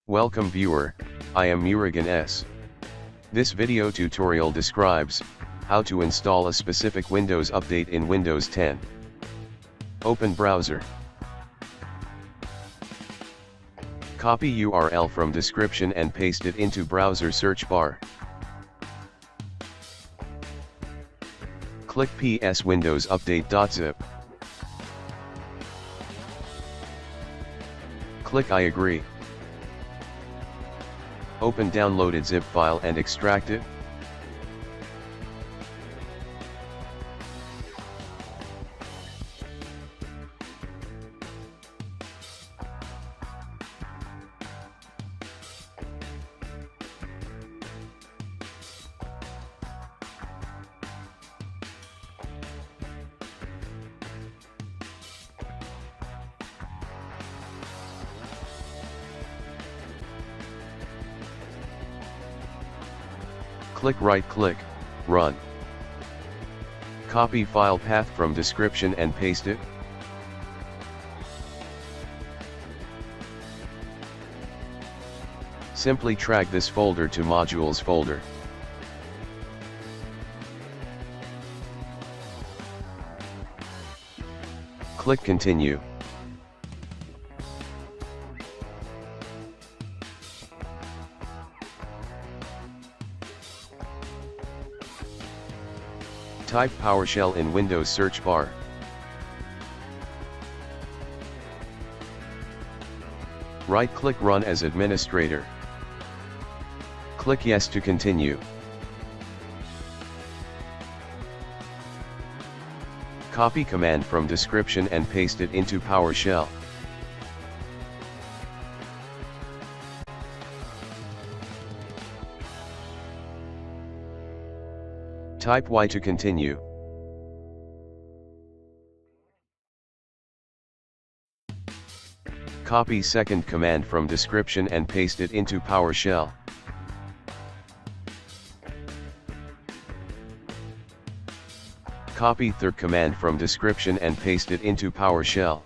Welcome viewer, I am Murugan S. This video tutorial describes how to install a specific Windows update in Windows 10. Open browser. Copy URL from description and paste it into browser search bar. Click PSWindowsUpdate.zip. Click I agree. Open downloaded zip file and extract it. Click right-click, Run. Copy file path from description and paste it. Simply drag this folder to Modules folder. Click Continue. Type PowerShell in Windows search bar. Right-click Run as administrator. Click Yes to continue. Copy command from description and paste it into PowerShell. Type Y to continue. Copy second command from description and paste it into PowerShell. Copy third command from description and paste it into PowerShell.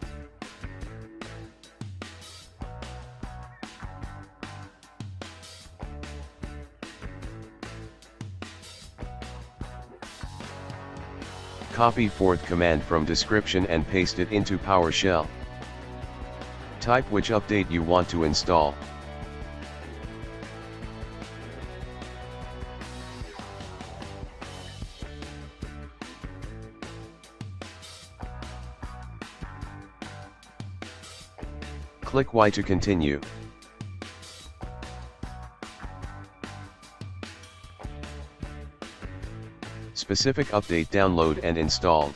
Copy fourth command from description and paste it into PowerShell. Type which update you want to install. Click Y to continue. Specific update download and installed.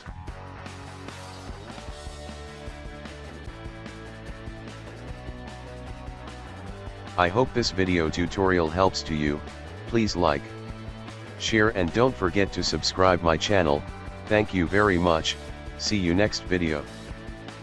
I hope this video tutorial helps to you. Please like, share and don't forget to subscribe my channel. Thank you very much. See you next video.